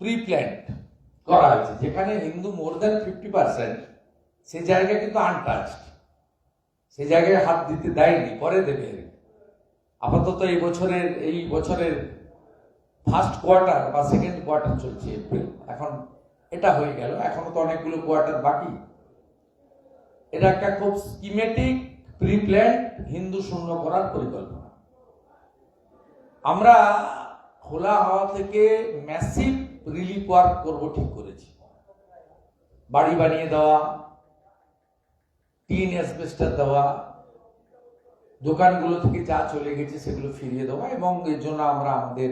Pre planned করা হয়েছে, যেখানে হিন্দু মোর দ্যান 50%, সে জায়গা কিন্তু আনটাচড, সে জায়গায় হাত দিতে দেয়নি, পরে দেবে। আপাতত এই বছরের ফার্স্ট কোয়ার্টার বা সেকেন্ড কোয়ার্টার চলছে, এপ্রিল, এখন এটা হয়ে গেল, এখনো তো অনেকগুলো কোয়ার্টার বাকি। এটা একটা খুব স্কিমেটিক প্রি প্ল্যান্ড হিন্দু শূন্য করার পরিকল্পনা। আমরা খোলা হাওয়া থেকে ম্যাসিভ রিলিফ ওয়ার্ক করবো ঠিক করেছি। বাড়ি বানিয়ে দেওয়া, টিন অ্যাসবেস্টার দেওয়া, দোকানগুলো থেকে যা চলে গেছে সেগুলো ফিরিয়ে দেওয়া, এবং এর জন্য আমরা আমাদের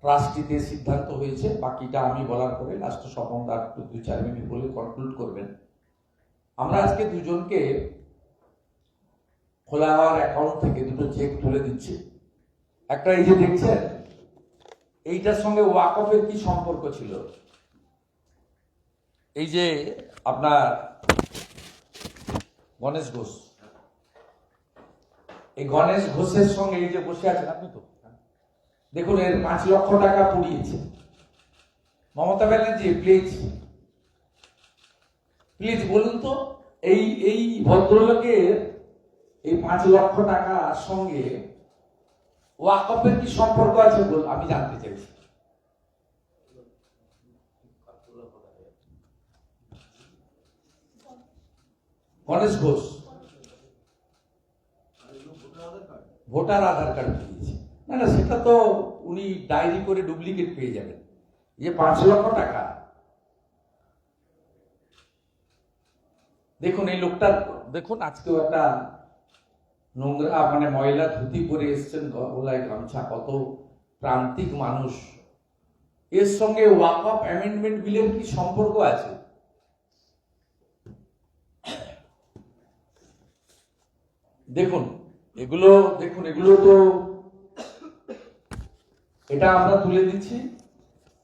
ট্রাস্টিতে সিদ্ধান্ত হয়েছে, বাকিটা আমি বলার পরে লাস্টে স্বপনদা 2-4 মিনিট বলে কনক্লুড করবেন। আমরা আজকে দুজনকে খোলা হওয়ার অ্যাকাউন্ট থেকে দুটো চেক তুলে দিচ্ছি। একটা এই যে দেখছেন, এইটার সঙ্গে ওয়াকফের কি সম্পর্ক ছিল? এই যে আপনার গণেশ ঘোষ, এই গণেশ ঘোষের সঙ্গে এই যে বসে আছেন আপনি, তো দেখুন এর 5 লক্ষ টাকা পুড়িয়েছে মমতা ব্যানার্জি। প্লিজ বলুন তো, এই ভদ্রলোকের এই 5 লক্ষ টাকার সঙ্গে ওয়াকফের কি সম্পর্ক আছে বল, আমি জানতে চাইছি। গণেশ ঘোষ ভোটার আধার কার্ড পেয়েছে, না সেটা তো উনি ডায়েরি করে ডুপ্লিকেট পেয়ে যাবেন। যে 5 লক্ষ টাকা, দেখুন এই লোকটার, দেখুন আজকেও একটা নোংরা মানে ময়লা ধুতি পরে এসছেন, গলায় গামছা, কত প্রান্তিক মানুষ। এর সঙ্গে ওয়াকফ অ্যামেন্ডমেন্ট বিলের কি সম্পর্ক আছে? দেখুন এগুলো তো, এটা আমরা তুলে দিচ্ছি,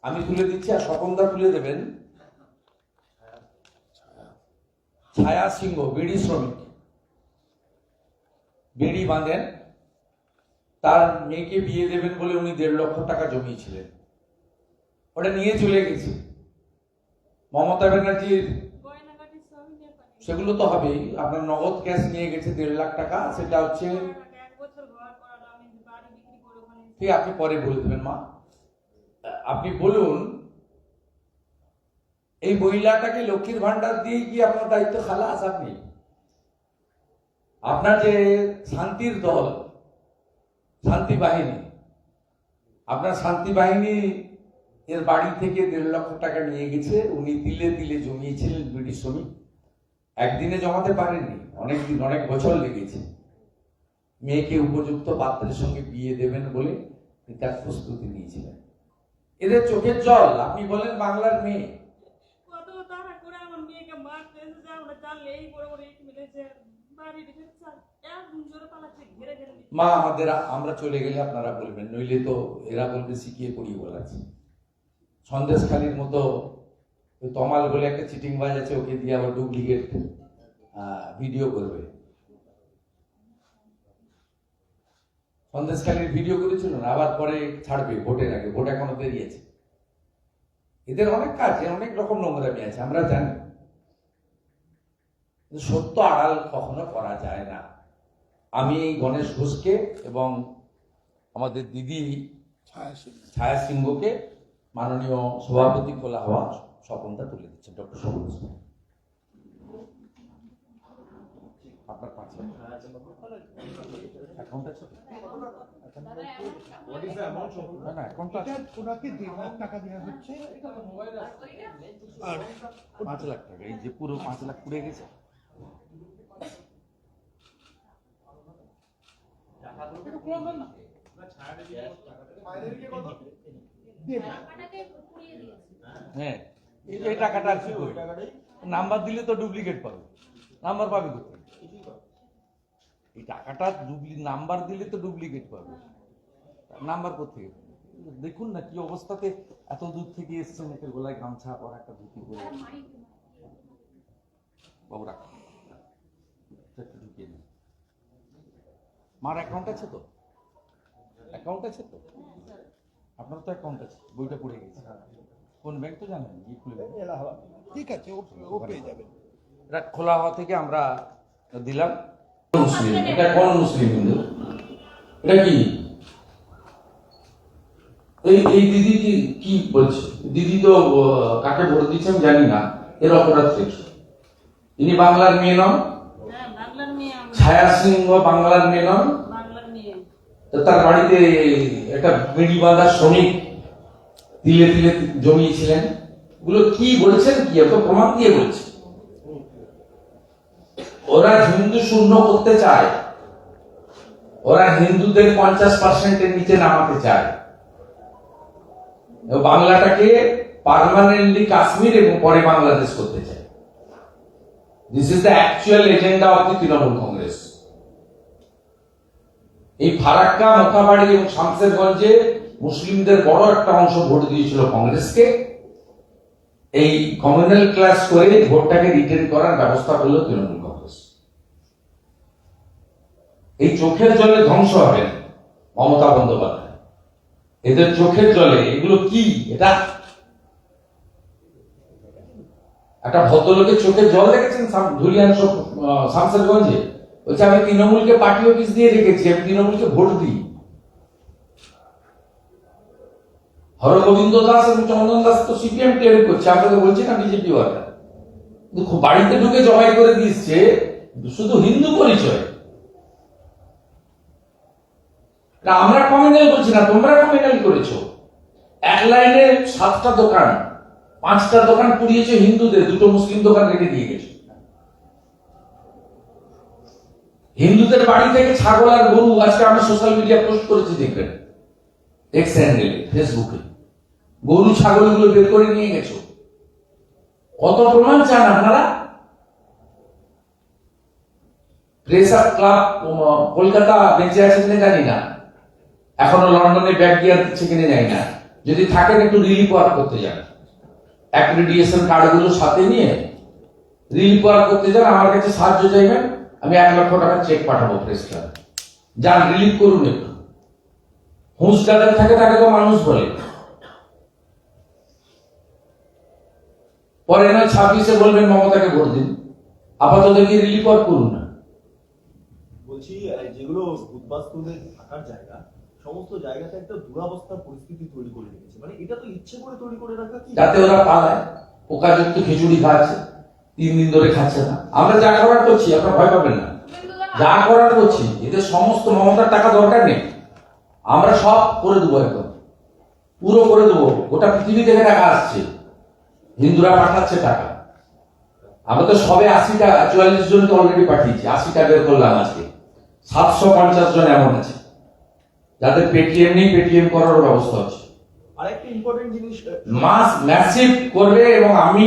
আমি তুলে দিচ্ছি, আর স্বপনদা তুলে দেবেন। ছায়া সিংহ বিড়ি শ্রমিক, বিড়ি বাঁধেন, তার মেয়েকে বিয়ে দেবেন বলে উনি 1.5 লক্ষ টাকা জমিয়েছিলেন, ওটা নিয়ে চলে গেছে মমতা ব্যানার্জির। সেগুলো তো হবেই, আপনার নগদ ক্যাশ নিয়ে গেছে 1.5 লাখ টাকা, সেটা হচ্ছে ঠিক, আপনি পরে বলে দেবেন মা। আপনি বলুন, এই মহিলাটাকে লক্ষ্মীর ভান্ডার দিয়ে কি আপনার দায়িত্ব খালাস? আপনি আপনার যে শান্তির দল, শান্তি বাহিনী, আপনার শান্তি বাহিনী এর বাড়ি থেকে 1.5 লক্ষ টাকা নিয়ে গেছে, উনি তিলে তিলে জমিয়েছিলেন বিড়ি শ্রমিক, একদিনে জমাতে পারেননি, অনেক বছর লেগেছে। মেয়েকে উপযুক্ত পাত্রের সঙ্গে বিয়ে দেবেন বলে তার প্রস্তুতি নিয়েছিলেন। এদের চোখের জল, আপনি বলেন বাংলার মেয়ে, মা আমাদের, আমরা চলে গেলে আপনারা বলবেন, নইলে তো এরা বলবে শিখিয়ে পড়িয়ে বলাচ্ছে। সন্দেশখালীর মতো তমাল বলে একটা চিটিংবাজ আছে, ওকে দিয়ে আবার ডুপ্লিকেট ভিডিও করবে। সন্দেশখালীর ভিডিও করেছিল না, আবার পরে ছাড়বে ভোটের আগে, ভোট এখনো বেরিয়েছে। এদের অনেক কাজে অনেক রকম নোংরামি আছে, আমরা জানি। সত্য আড়াল কখনো করা যায় না। আমি গণেশ ঘোষকে এবং আমাদের দিদি ছায়া সিংহকে মাননীয় সভাপতি খোলা হওয়া স্বপনটা তুলে দিচ্ছেন, ডক্টর স্বপন। আপনার 5 লক্ষ অ্যাকাউন্ট আছে? না অ্যাকাউন্ট আছে, ওনাকে 1.5 লাখ টাকা দেওয়া হচ্ছে, আর 5 লাখ টাকা, এই যে পুরো 5 লাখ পুড়ে গেছে। হ্যাঁ, এই টাকাটা আর কি করবে? নাম্বার দিলে তো ডুপ্লিকেট পাবে, নাম্বার পাবে কোথায়? এই টাকাটা নাম্বার দিলে তো ডুপ্লিকেট পাবে, নাম্বার কোথায়? দেখুন না কি অবস্থাতে এত দূর থেকে এসছেন, একটা গলায় গামছা আর একটা ধুতি পরে। বাবু রাখ, ঢুকিয়ে দিন। মার অ্যাকাউন্ট আছে তো? অ্যাকাউন্ট আছে তো? আপনার তো অ্যাকাউন্ট আছে, বইটা পড়ে গেছে। কোন ব্যাংক তো জানেন, কি খুলবেন? ঠিক আছে, ও পেয়ে যাবেন। এটা খোলা হওয়া থেকে আমরা দিলাম। মুসলিম, এটা কোন মুসলিম হিন্দু? এটা কি এই দিদি কি বলছে? দিদি তো কাকে ভোট দিচ্ছে আমি জানি না, এর অপরাধ রেখে। ইনি বাংলার মেয়ে নন? ছায়া সিংহ বাংলার মেয়ে নন? তো তার বাড়িতে একটা বিড়ি বাঁধা শ্রমিক তিলে তিলে জমিয়েছিলেন। এগুলো কি বলছেন? কি এত প্রমাণ দিয়ে বলছে? ওরা হিন্দু শূন্য করতে চায়, ওরা হিন্দুদের 50% নিচে নামাতে চায়, বাংলাটাকে পার্মানেন্টলি কাশ্মীর এবং পরে বাংলাদেশ করতে চায়। This is the actual agenda of the Trinamool Congress. এই ফারাক্কা, মোথাবাড়ি এবং শামসেরগঞ্জে মুসলিমদের বড় একটা অংশ ভোট দিয়েছিল কংগ্রেসকে। এই কমিউনাল ক্লাস করে ভোটটাকে রিটেন করার ব্যবস্থা করলো তৃণমূল কংগ্রেস। এই চোখের জলে ধ্বংস হবেন মমতা বন্দ্যোপাধ্যায়, এদের চোখের জলে। এগুলো কি? এটা একটা ভদ্রলোকের চোখের জল দেখেছেন ধুলিয়ান শামসেরগঞ্জে? বলছে আমি তৃণমূলকে পার্টি অফিস দিয়ে রেখেছি, আমি তৃণমূলকে ভোট দিই। হরগোবিন্দ দাস এবং চন্দন দাস তো সিপিএম ক্লেম করছে, আপনাকে বলছি না বিজেপি ওয়ার্কার। বাড়িতে ঢুকে জবাই করে দিচ্ছে শুধু হিন্দু পরিচয়। আমরা কমিউনাল বলছি না, তোমরা কমিউনাল করেছো। এক লাইনে 7টা দোকান, 5টা দোকান পুড়িয়েছে হিন্দুদের, 2টো মুসলিম দোকান রেখে দিয়ে গেছে। হিন্দুদের বাড়ি থেকে ছাগল আর গরু, আজকে আমি সোশ্যাল মিডিয়া পোস্ট করেছি, দেখবেন এক্স হ্যান্ডেলে, ফেসবুকে। গরু ছাগল গুলো বের করে নিয়ে গেছো। কত প্রমাণ চান আপনারা? প্রেস ক্লাব কলকাতা বেঁচে আছে কিনা জানি না, এখনো লন্ডনে ব্যাগ গিয়ার দিচ্ছে কিনা জানি না। যদি থাকেন একটু রিলিফ ওয়ার্ক করতে যান, অ্যাক্রিডিটেশন কার্ড গুলো সাথে নিয়ে রিলিফ ওয়ার্ক করতে যান। আমার কাছে সাহায্য চাইবেন, আমি 1 লক্ষ টাকা চেক পাঠাবো প্রেস ক্লাব। যান, রিলিফ করুন একটু। হুঁশ যাদের থাকে তাকে তো মানুষ বলে। পরে না 26-এ বলবেন মমতাকে ভোট দিন, আপাতত গিয়ে রিলিফ ওয়ার্ক করুন না। বলছি, যেগুলো উদ্বাস্তুদের থাকার জায়গা, সমস্ত জায়গাতে একটা দুরবস্থার পরিস্থিতি তৈরি করে রেখেছে। মানে এটা তো ইচ্ছে করে তৈরি করে রাখা, কি যাতে ওরা পালায়। পোকাযুক্ত খিচুড়ি খাচ্ছে, 3 দিন ধরে খাচ্ছে না। আমরা যা করার করছি, আপনারা ভয় পাবেন না, যা করার করছি। এদের সমস্ত মমতার টাকা দরকার নেই, আমরা সব করে দেবো, একদম পুরো করে দেবো। গোটা পৃথিবী থেকে টাকা আসছে, হিন্দুরা পাঠাচ্ছে টাকা। আমরা তো সবে 80টা 44 জনকে অলরেডি পাঠিয়েছি, 80টা বের করলাম আজকে। 750 জন এমন আছে যাদের পেটিএম নেই, পেটিএম করার ব্যবস্থা হচ্ছে। আরেকটা ইম্পর্টেন্ট জিনিস মাস ম্যাসিভ করবে। এবং আমি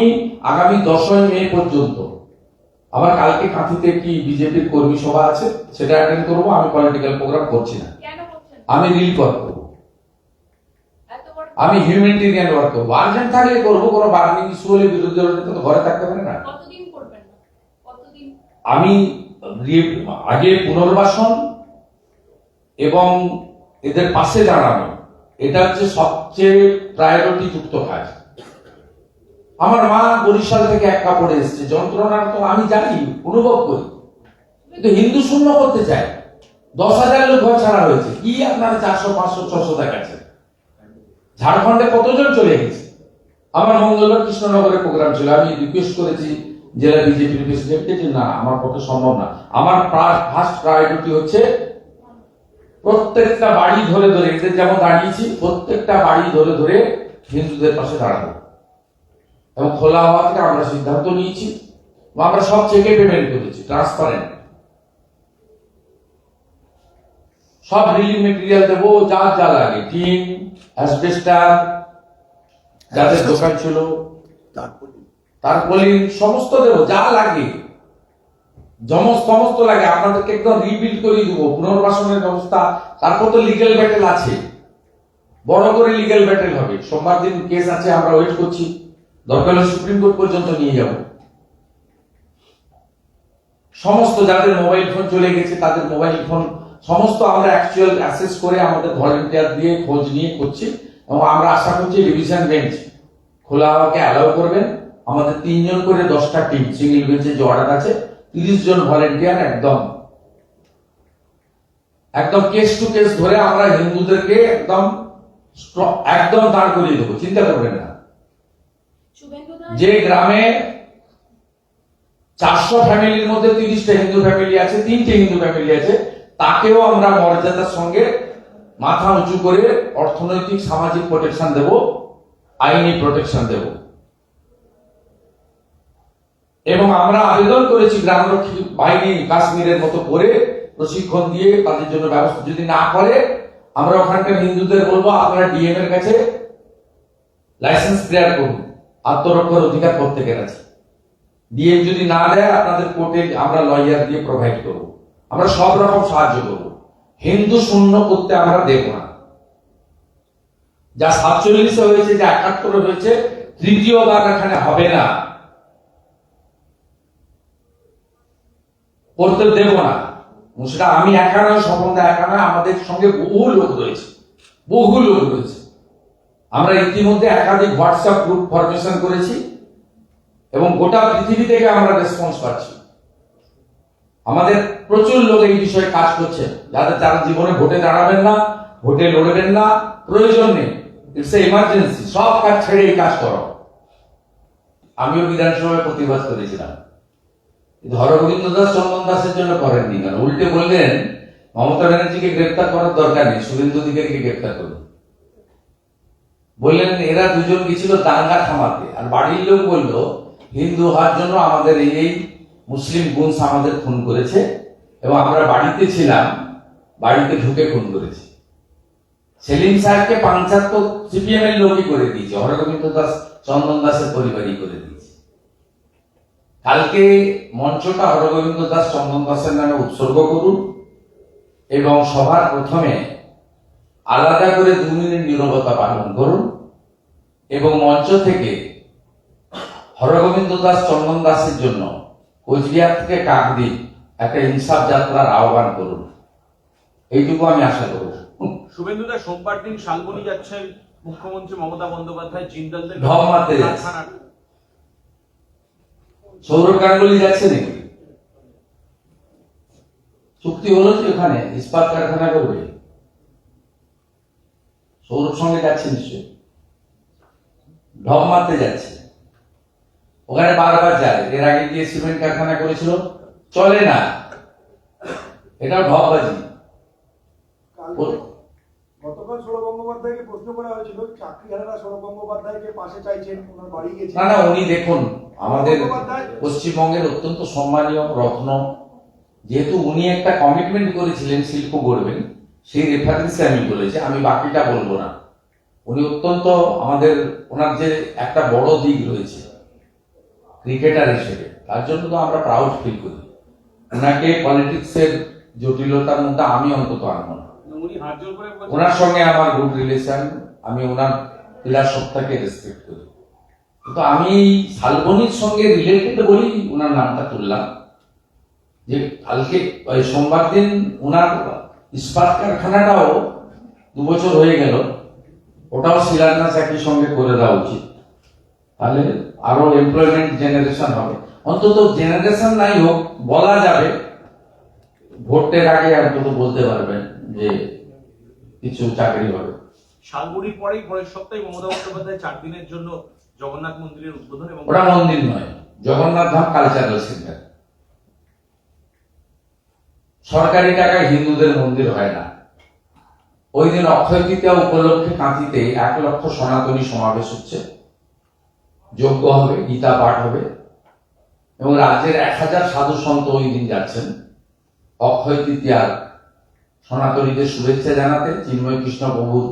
আগামী 10ই মে পর্যন্ত, আবার কালকে কাঁথিতে একটি বিজেপির কর্মী সভা আছে, সেটা অ্যাটেন্ড করবো। আমি পলিটিক্যাল প্রোগ্রাম করছি না, আমি রিলিফ ওয়ার্ক করবো, আমি হিউম্যানিটেরিয়ান ওয়ার্ক করবো। আর্জেন্ট থাকলে করবো, কোনো বার্নিং ইস্যু হলে বিরোধী দলের নেতা তো ঘরে থাকতে পারে না। আমি আগে পুনর্বাসন এবং এদের পাশে দাঁড়ানো, এটা হচ্ছে সবচেয়ে প্রায়োরিটি যুক্ত কাজ। আমার মা বরিশাল থেকে 1 কাপড়ে এসছে, যন্ত্রণা তো আমি জানি, অনুভব করি, কিন্তু হিন্দু শূন্য করতে চায়। 10,000 লোক ঘর ছাড়া হয়েছে, কি আপনারা 400, 500, 600 দেখাচ্ছে? ঝাড়খণ্ডে কতজন চলে গেছে? আমার মঙ্গলবার কৃষ্ণনগরে প্রোগ্রাম ছিল, আমি রিকোয়েস্ট করেছি জেলা বিজেপির প্রেসিডেন্টকে যে না, আমার পক্ষে সম্ভব না। আমার ফার্স্ট প্রায়োরিটি হচ্ছে প্রত্যেকটা বাড়ি ধরে ধরে, এদের যেমন দাঁড়িয়েছি, প্রত্যেকটা বাড়ি ধরে ধরে হিন্দুদের পাশে দাঁড়াবো। এবং খোলা হওয়া থেকে আমরা সিদ্ধান্ত নিয়েছি, আমরা সব চেকে পেমেন্ট করেছি, ট্রান্সপারেন্ট। সব রিলিফ মেটেরিয়াল দেবো, যা যা লাগে, টিন, অ্যাসবেস্টার, যাদের দোকান ছিল, তারপরে সমস্ত দেবো, যা লাগে সমস্ত লাগে। আপনাদেরকে একদম রিবিল্ড করে দেবো, পুনর্বাসনের ব্যবস্থা। তারপর তো লিগ্যাল ব্যাটেল আছে, বড় করে লিগ্যাল ব্যাটেল হবে। সোমবার দিন কেস আছে, আমরা ওয়েট করছি, দরকার হলে সুপ্রিম কোর্ট পর্যন্ত নিয়ে যাব। সমস্ত যাদের মোবাইল ফোন চলে গেছে, তাদের মোবাইল ফোন সমস্ত আমরা অ্যাকচুয়াল অ্যাসেস করে আমাদের ভলান্টিয়ার দিয়ে খোঁজ নিয়ে করছি। এবং আমরা আশা করছি ডিভিশন বেঞ্চ খোলা হওয়াকে অ্যালাউ করবেন। আমাদের 3 জন করে 10টা টিম, সিঙ্গেল বেঞ্চে যে অর্ডার আছে 30 জন ভলেন্টিয়ার একদম কেস টু কেস ধরে আমরা হিন্দুদেরকে একদম দাঁড় করিয়ে দেবো, চিন্তা করবেন না। যে গ্রামে 400 ফ্যামিলির মধ্যে 30টা হিন্দু ফ্যামিলি আছে, 3টে হিন্দু ফ্যামিলি আছে, তাকেও আমরা মর্যাদার সঙ্গে মাথা উঁচু করে অর্থনৈতিক সামাজিক প্রোটেকশন দেব, আইনি প্রোটেকশন দেব। এবং আমরা আবেদন করেছি গ্রামরক্ষী বাহিনী কাশ্মীরের মতো করে প্রশিক্ষণ দিয়ে তাদের জন্য ব্যবস্থা, যদি না করে আমরা ওখানকার হিন্দুদের বলবো আপনারা ডিএম এর কাছে লাইসেন্স ক্লিয়ার করুন, আত্মরক্ষার অধিকার প্রত্যেকের আছে। ডিএম যদি না দেয় আপনাদের কোর্টে আমরা লয়ার দিয়ে প্রোভাইড করব, আমরা সব রকম সাহায্য করব। হিন্দু শূন্য করতে আমরা দেব না। যা 47 হয়েছে, যা 71 হয়েছে, তৃতীয়বার এখানে হবে না, করতে দেব না। সেটা আমি একা নয়, স্বপনদা একা নয়, আমাদের সঙ্গে বহু লোক রয়েছে। আমরা ইতিমধ্যে একাধিক হোয়াটসঅ্যাপ গ্রুপ ফরমেশন করেছি এবং গোটা পৃথিবী থেকে আমরা রেসপন্স পাচ্ছি। আমাদের প্রচুর লোক এই বিষয়ে কাজ করছে, যারা জীবনে ভোটে দাঁড়াবেন না, ভোটে লড়বেন না, প্রয়োজন নেই, ইটস ইমার্জেন্সি, সব কাজ ছেড়ে এই কাজ করো। আমিও বিধানসভায় প্রতিবাদ করেছিলাম, হরগোবিন্দ দাস চন্দন দাসের জন্য করেননি কেন? উল্টে বললেন মমতা ব্যানার্জিকে গ্রেপ্তার করার দরকার নেই, শুভেন্দু অধিকারীকে গ্রেপ্তার করুন। বললেন এরা দুজন গেছিল দাঙ্গা থামাতে, আর বাড়ির লোক বলল হিন্দু হওয়ার জন্য আমাদের এই মুসলিম গুনস আমাদের খুন করেছে এবং আমরা বাড়িতে ছিলাম, বাড়িতে ঢুকে খুন করেছে। সেলিম সাহেবকে পাঞ্চার তো সিপিএম এর লোকই করে দিয়েছে, হরগোবিন্দ দাস চন্দন দাসের পরিবারই করে দিয়েছে। কালকে মঞ্চটা হরগোবিন্দ দাস চন্দন দাসের নামে উৎসর্গ করুন এবং সবার প্রথমে আলাদা করে 2 মিনিট নীরবতা পালন করুন এবং মঞ্চ থেকে হরগোবিন্দ দাস চন্দন দাসের জন্য কোচবিহার থেকে কাকদ্বীপ একটা ইনসাফ যাত্রার আহ্বান করুন, এইটুকু আমি আশা করব। শুভেন্দু দা, সোমবার দিন শালবনী যাচ্ছেন মুখ্যমন্ত্রী মমতা বন্দ্যোপাধ্যায়, জিন্দালদের ঢপ মারতে যাচ্ছে। সৌরভ গাঙ্গুলি যাচ্ছে নাকি? চুক্তি হলো যে ওখানে ইস্পাত কারখানা করবে, সৌরভ সঙ্গে যাচ্ছে নিশ্চয়ই, ঢপ মারতে যাচ্ছে। ওখানে বারবার যায়, এর আগে গিয়ে সিমেন্ট কারখানা করেছিল, চলে না, এটাও ঢপবাজি। গতকাল সৌরভ গঙ্গোপাধ্যায়কে প্রশ্ন করা হয়েছিল, চাকরিহারারা সৌরভ গঙ্গোপাধ্যায়কে পাশে চাইছেন, ওনার বাড়ি গেছে। না, উনি দেখুন আমাদের পশ্চিমবঙ্গের অত্যন্ত সম্মানীয় রত্ন, যেহেতু উনি একটা কমিটমেন্ট করেছিলেন শিল্প গড়বেন, সেই রেফারেন্সে আমি বলেছি, আমি বাকিটা বলবো না। উনি অত্যন্ত আমাদের, ওনার যে একটা বড় দিক রয়েছে ক্রিকেটার হিসেবে, তার জন্য তো আমরা প্রাউড ফিল করি। ওনাকে পলিটিক্সের জটিলতার মধ্যে আমি অন্তত আনবো না। ওনার সঙ্গে আমার গুড রিলেশন, আমি ওনার ফিলসফিটাকে রেসপেক্ট করি, কিন্তু আমি শালবনীর সঙ্গে রিলেটেড বলেই ওনার নামটা তুললাম। যে কালকে সোমবার দিন ওনার ইস্পাত কারখানাটাও 2 বছর হয়ে গেল, ওটাও শিলান্যাস একই সঙ্গে করে দেওয়া উচিত, তাহলে আরো এমপ্লয়মেন্ট জেনারেশন হবে। অন্তত জেনারেশন নাই হোক, বলা যাবে ভোটের আগে অন্তত বলতে পারবেন যে কিছু চাকরি হবে। শালবনীর পরেই পরের সপ্তাহে মমতা বন্দ্যোপাধ্যায় 4 দিনের জন্য জগন্নাথ মন্দিরের উদ্বোধন, এবং ওটা মন্দির নয়, জগন্নাথ ধাম কালচারাল সেন্টার। সরকারি টাকায় হিন্দুদের মন্দির হয় না। ওই দিন অক্ষয় তৃতীয়া উপলক্ষে কাঁথিতে 1 লক্ষ সনাতনী সমাবেশ হচ্ছে, যজ্ঞ হবে, গীতা পাঠ হবে এবং রাজ্যের 1000 সাধু সন্ত ওই দিন যাচ্ছেন অক্ষয় তৃতীয়ার সনাতনীদের শুভেচ্ছা জানাতে, চিন্ময় কৃষ্ণ প্রভুর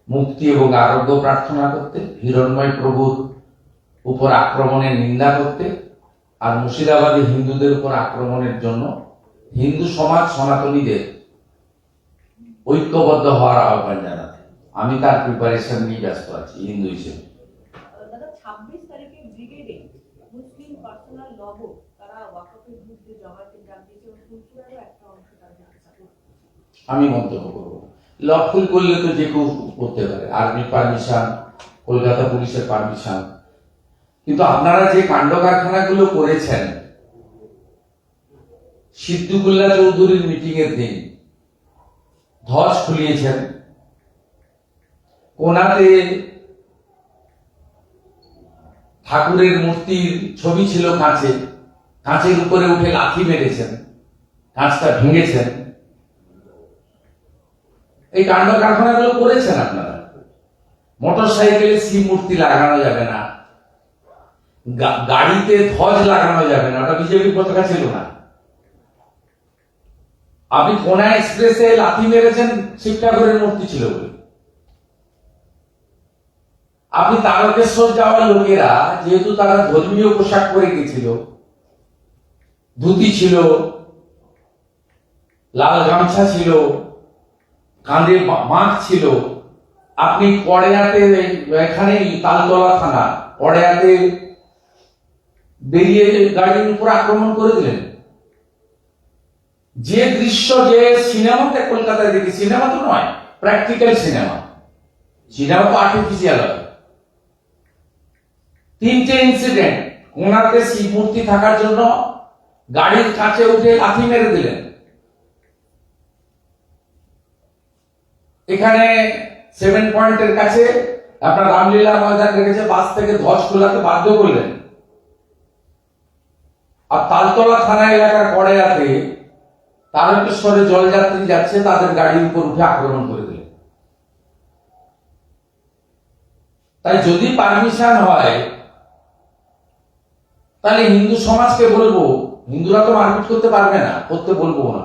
মুক্তি এবং আরোগ্য প্রার্থনা করতে, হিরণ্ময় প্রভুর উপর আক্রমণের নিন্দা করতে, আর মুর্শিদাবাদী হিন্দুদের উপর আক্রমণের জন্য হিন্দু সমাজ সনাতনীদের ঐক্যবদ্ধ হওয়ার আহ্বান জানাতে। আমি তার প্রিপারেশন নিয়ে ব্যস্ত আছি হিন্দু হিসেবে। দাদা 26 তারিখে ব্রিগেডে মুসলিম পার্সোনাল লব তারা ওয়াকফের বিরুদ্ধে জমায়েতে ডাক দিয়েছে এবং ফুলপুরেরও একটা অংশ তাদের সাপোর্ট করছে। আমি মন্তব্য করব, লফুল করলে তো যে কেউ করতে পারে, আর্মি পারমিশন, কলকাতা পুলিশের পারমিশন। কিন্তু আপনারা যে কাণ্ড কারখানাগুলো করেছেন, সিদ্দিকুল্লাহ চৌধুরীর মিটিং এর দিন ধ্বজ খুলিয়েছেন, কোনাতে ঠাকুরের মূর্তির ছবি ছিল কাঁচে, কাঁচের উপরে উঠে লাথি মেরেছেন, কাঁচটা ভেঙেছেন। এই কাণ্ড কারখানাগুলো করেছেন আপনারা। মোটর সাইকেলে শিব মূর্তি লাগানো যাবে না, গাড়িতে ধ্বজ লাগানো যাবে না, ওটা বিজেপির পতাকা ছিল না। আপনি কোনা এক্সপ্রেসে লাথি মেরেছেন শিব ঠাকুরের মূর্তি ছিল বলে। আপনি তারকেশ্বর যাওয়ার লোকেরা যেহেতু তারা ধর্মীয় পোশাক পরে গেছিল, ধুতি ছিল, লাল গামছা ছিল, কাঁধে মাস্ক ছিল, আপনি পড়েয়াতে, এখানে তালতলা থানা পড়েয়াতে বেরিয়ে গাড়ির উপর আক্রমণ করে দিলেন। যে দৃশ্য, যে সিনেমাতে কলকাতায় দেখি, সিনেমা তো নয়, প্র্যাকটিক্যাল সিনেমা, সিনেমা তো আর্টিফিশিয়াল হয়। 3টে ইনসিডেন্ট, কোনাতে শিব মূর্তি থাকার জন্য গাড়ির কাছে উঠে লাথি মেরে দিলেন। এখানে 7 পয়েন্টের কাছে আপনার রামলীলা ময়দান রেখেছে, বাস থেকে ধ্বজ খোলাতে বাধ্য করলেন। আর তালতলা থানা এলাকার পড়েয়াতে তারকেশ্বরে জলযাত্রী যাচ্ছে, তাদের গাড়ির উপর উঠে আক্রমণ করে দিলেন। তাই যদি পারমিশন হয়, তাহলে হিন্দু সমাজকে বলবো, হিন্দুরা তো মারপিট করতে পারবে না, করতে বলবো না,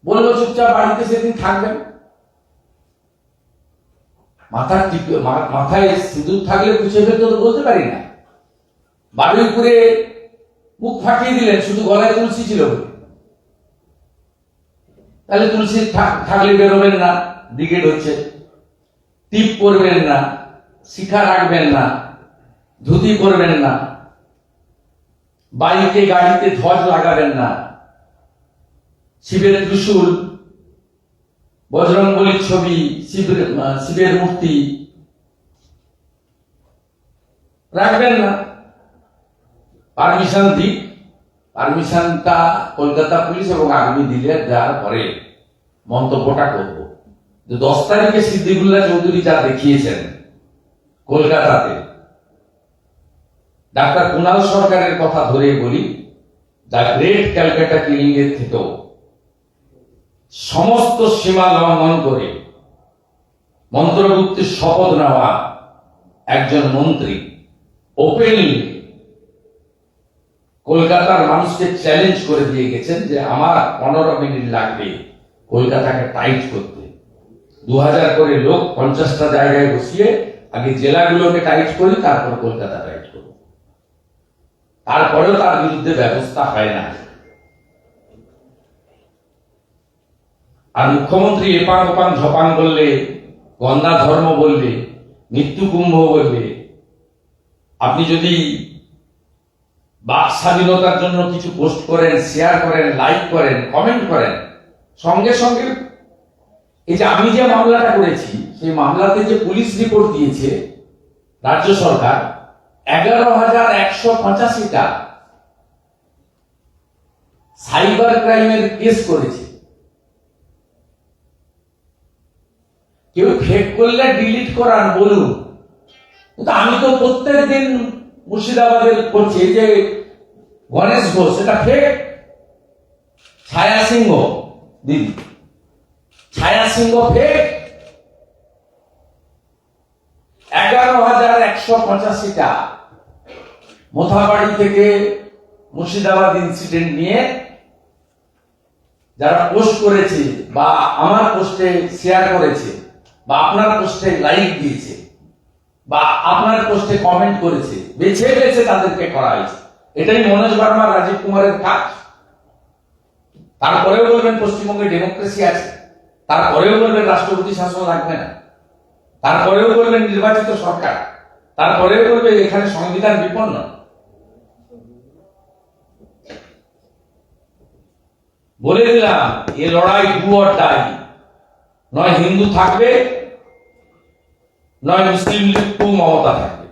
বলবো চুপচাপ বাড়িতে সেদিন থাকবেন। মাথায় সিঁদুর থাকলে পুছে ফেলতে তো বলতে পারি না। বাড়ির উপরে মুখ ফাটিয়ে দিলেন, শুধু গলায় তুলসী ছিল বলে। তাহলে তুলসী থাকলে বেরোবেন না, ব্রিগেড হচ্ছে। টিপ পরবেন না, শিখা রাখবেন না, ধুতি পরবেন না, বাইকে গাড়িতে ধ্বজ লাগাবেন না, শিবের ত্রিশূল, বজরংবলীর ছবি, শিবের মূর্তি রাখবেন না। পারমিশন দিক, পারমিশনটা কলকাতা পুলিশ এবং আর্মি দিলে দেওয়ার পরে মন্তব্যটা করব। 10 তারিখে সিদ্দিকুল্লাহ চৌধুরী যা দেখিয়েছেন কলকাতাতে, ডাক্তার কুণাল সরকারের কথা ধরে বলি, দ্য গ্রেট ক্যালকাটা কিলিং এর থেকেও সমস্ত সীমা লঙ্ঘন করে মন্ত্রগুপ্তের শপথ নেওয়া একজন মন্ত্রী ওপেনলি কলকাতার মানুষকে চ্যালেঞ্জ করে দিয়ে গেছেন যে আমার 15 মিনিট লাগবে কলকাতাকে টাইট করতে। 2000 করে লোক 50টা জায়গায় বসিয়ে আগে জেলাগুলোকে টাইট করি, তারপর কলকাতা টাইট করব। তারপরেও তার বিরুদ্ধে ব্যবস্থা হয় না। আর মুখ্যমন্ত্রী এপাং ওপাং ঝপাং বললে, গন্ধা ধর্ম বললে, মৃত্যু কুম্ভ বললে, আপনি যদি বাক স্বাধীনতার জন্য কিছু পোস্ট করেন, শেয়ার করেন, লাইক করেন, কমেন্ট করেন, সঙ্গে সঙ্গে এই যে আমি যে মামলাটা করেছি, সেই মামলাতে যে পুলিশ রিপোর্ট দিয়েছে রাজ্য সরকার, 11,185টা সাইবার ক্রাইমের কেস করেছে। কেউ ফেক করলে ডিলিট করান বলুন, কিন্তু আমি তো প্রত্যেক দিন মুর্শিদাবাদের করছি যে গণেশ ঘোষ, সেটা ফেক। ছায়া সিংহ দিদি, ছায়া সিংহ ফেক। 11,185টা মোথাবাড়ি থেকে মুর্শিদাবাদ ইনসিডেন্ট নিয়ে যারা পোস্ট করেছে বা আমার পোস্টে শেয়ার করেছে বা আপনার পোস্টে লাইক দিয়েছে বা আপনার পোস্টে কমেন্ট করেছে, বেছে বেছে তাদেরকে করা হয়েছে। এটাই মনোজ বার্মা, রাজীব কুমারের কাজ। তারপরেও বলবেন পশ্চিমবঙ্গে ডেমোক্রেসি আছে, তারপরেও বলবেন রাষ্ট্রপতি শাসন লাগবে না, তারপরেও বলবেন নির্বাচিত সরকার, তারপরেও বলবে এখানে সংবিধান বিপন্ন। বলে দিলাম এ লড়াই ডু অর ডাই, নয় হিন্দু থাকবে নয় মুসলিম লীগ টু মমতা থাকবে।